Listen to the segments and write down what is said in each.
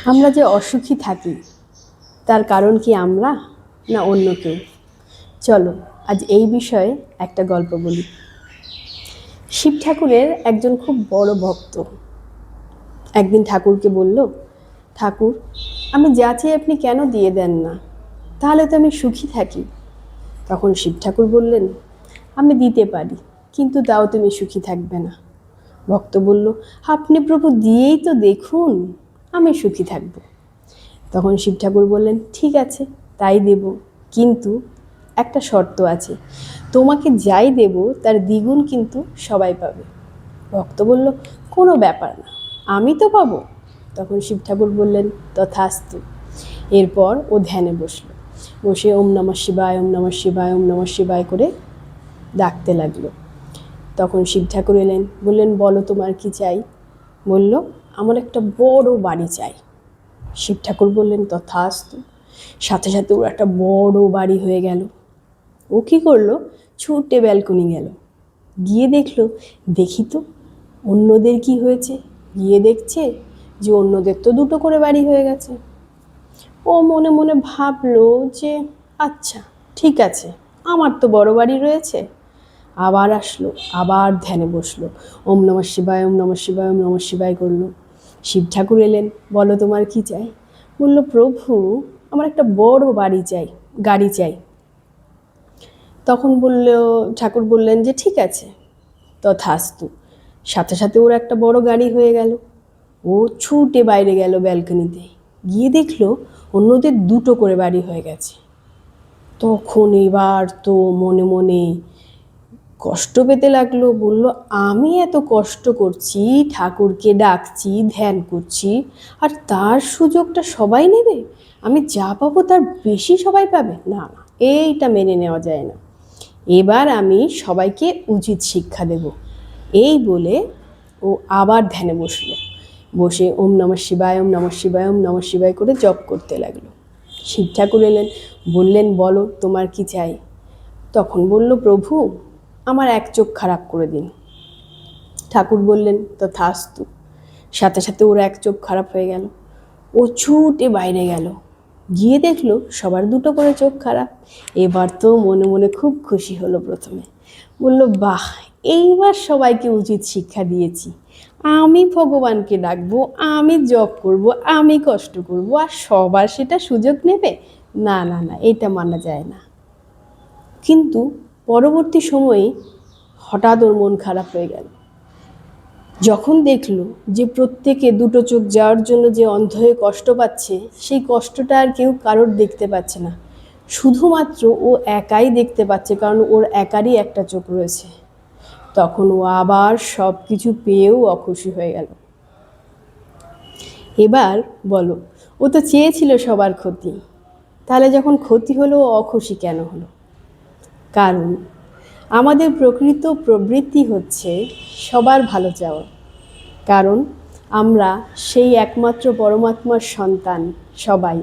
আমরা যে অসুখী থাকি তার কারণ কি আমরা না অন্য কেউ? চলো আজ এই বিষয়ে একটা গল্প বলি। শিব ঠাকুরের একজন খুব বড় ভক্ত একদিন ঠাকুরকে বলল, ঠাকুর, আমি যা চাই আপনি কেন দিয়ে দেন না? তাহলে তো আমি সুখী থাকি। তখন শিব ঠাকুর বললেন, আমি দিতে পারি, কিন্তু তাও তুমি সুখী থাকবে না। ভক্ত বলল, আপনি প্রভু দিয়েই তো দেখুন, আমি সুখী থাকব। তখন শিব ঠাকুর বললেন, ঠিক আছে তাই দেব, কিন্তু একটা শর্ত আছে, তোমাকে যাই দেব তার দ্বিগুণ কিন্তু সবাই পাবে। ভক্ত বলল, কোনো ব্যাপার না, আমি তো পাবো। তখন শিব ঠাকুর বললেন, তথাস্তু। এরপর ও ধ্যানে বসলো, বসে ওম নমঃ শিবায়, ওম নমঃ শিবায়, ওম নমঃ শিবায় করে ডাকতে লাগলো। তখন শিব ঠাকুর এলেন, বললেন, বলো তোমার কি চাই? বলল, আমার একটা বড় বাড়ি চাই। শিব ঠাকুর বললেন, তথাস্তু। সাথে সাথে ওর একটা বড় বাড়ি হয়ে গেল। ও কী করলো, ছুটে ব্যালকনি গেল, গিয়ে দেখলো, দেখি তো অন্যদের কি হয়েছে। গিয়ে দেখছে যে অন্যদের তো দুটো করে বাড়ি হয়ে গেছে। ও মনে মনে ভাবলো যে আচ্ছা ঠিক আছে, আমার তো বড় বাড়ি রয়েছে। আবার আসলো, আবার ধ্যানে বসলো, ওম নমঃ শিবায়, ওম নমঃ শিবায়, ওম নমঃ শিবায় করলো। শিব ঠাকুর এলেন, বলো তোমার কি চাই? বলল, প্রভু, আমার একটা বড় বাড়ি চাই, গাড়ি চাই। তখন ঠাকুর বললেন যে ঠিক আছে, তথাস্তু। সাথে সাথে ওর একটা বড় গাড়ি হয়ে গেল। ও ছুটে বাইরে গেল ব্যালকনিতে, গিয়ে দেখলো অন্যদের দুটো করে বাড়ি হয়ে গেছে। তখন এবার তো মনে মনে কষ্ট পেতে লাগলো। বলল, আমি এত কষ্ট করছি, ঠাকুরকে ডাকছি, ধ্যান করছি, আর তার সুযোগটা সবাই নেবে? আমি যা পাবো তার বেশি সবাই পাবে? না না, এইটা মেনে নেওয়া যায় না। এবার আমি সবাইকে উচিত শিক্ষা দেব। এই বলে ও আবার ধ্যানে বসলো, বসে ওম নমঃ শিবায়, ওম নমঃ শিবায়, ওম নমঃ শিবায় করে জপ করতে লাগলো। শিব ঠাকুর এলেন, বললেন, বলো তোমার কি চাই? তখন বলল, প্রভু, আমার এক চোখ খারাপ করে দিন। ঠাকুর বললেন, তথাস্তু। সাথে সাথে ওর এক চোখ খারাপ হয়ে গেল। ও ছুটে বাইরে গেল, গিয়ে দেখলো সবার দুটো করে চোখ খারাপ। এবার তো মনে মনে খুব খুশি হলো। প্রথমে বলল, বাহ, এইবার সবাইকে উচিত শিক্ষা দিয়েছি। আমি ভগবানকে ডাকবো, আমি জপ করব, আমি কষ্ট করব, আর সবার সেটা সুযোগ নেবে? না না না, এটা মানা যায় না। কিন্তু পরবর্তী সময়ে হঠাৎ ওর মন খারাপ হয়ে গেল, যখন দেখলো যে প্রত্যেকে দুটো চোখ যাওয়ার জন্য যে অন্ধ হয়ে কষ্ট পাচ্ছে, সেই কষ্টটা আর কেউ কারোর দেখতে পাচ্ছে না, শুধুমাত্র ও একাই দেখতে পাচ্ছে, কারণ ওর একারই একটা চোখ রয়েছে। তখন ও আবার সব কিছু পেয়েও অখুশি হয়ে গেল। এবার বলো, ও তো চেয়েছিল সবার ক্ষতি, তাহলে যখন ক্ষতি হলো ও অখুশি কেন হলো? কারণ আমাদের প্রকৃত প্রবৃত্তি হচ্ছে সবার ভালো চাওয়া। কারণ আমরা সেই একমাত্র পরমাত্মার সন্তান সবাই,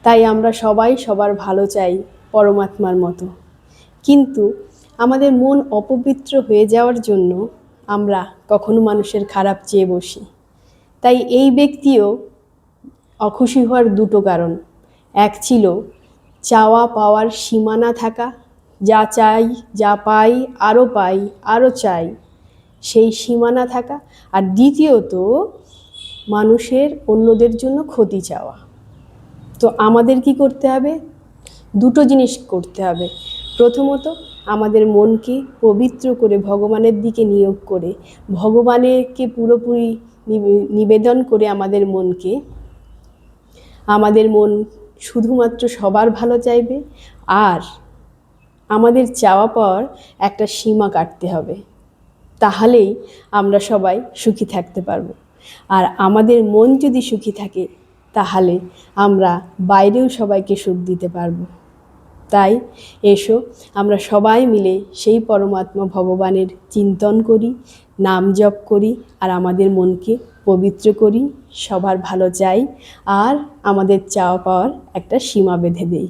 তাই আমরা সবাই সবার ভালো চাই পরমাত্মার মতো। কিন্তু আমাদের মন অপবিত্র হয়ে যাওয়ার জন্য আমরা কখনো মানুষের খারাপ চেয়ে বসি। তাই এই ব্যক্তিও অখুশি হওয়ার দুটো কারণ। এক ছিল চাওয়া পাওয়ার সীমানা থাকা, যা চাই যা পাই আরও পাই আরও চাই, সেই সীমানা থাকা। আর দ্বিতীয়ত মানুষের অন্যদের জন্য ক্ষতি চাওয়া। তো আমাদের কি করতে হবে? দুটো জিনিস করতে হবে। প্রথমত আমাদের মনকে পবিত্র করে ভগবানের দিকে নিয়োগ করে, ভগবানেরকে পুরোপুরি নিবেদন করে আমাদের মন শুধুমাত্র সবার ভালো চাইবে। আর আমাদের চাওয়া পাওয়ার একটা সীমা কাটতে হবে, তাহলেই আমরা সবাই সুখী থাকতে পারবো। আর আমাদের মন যদি সুখী থাকে, তাহলে আমরা বাইরেও সবাইকে সুখ দিতে পারবো। তাই এসো আমরা সবাই মিলে সেই পরমাত্মা ভগবানের চিন্তন করি, নাম জপ করি, আর আমাদের মনকে পবিত্র করি, সবার ভালো চাই, আর আমাদের চাওয়া পাওয়ার একটা সীমা বেঁধে দেই।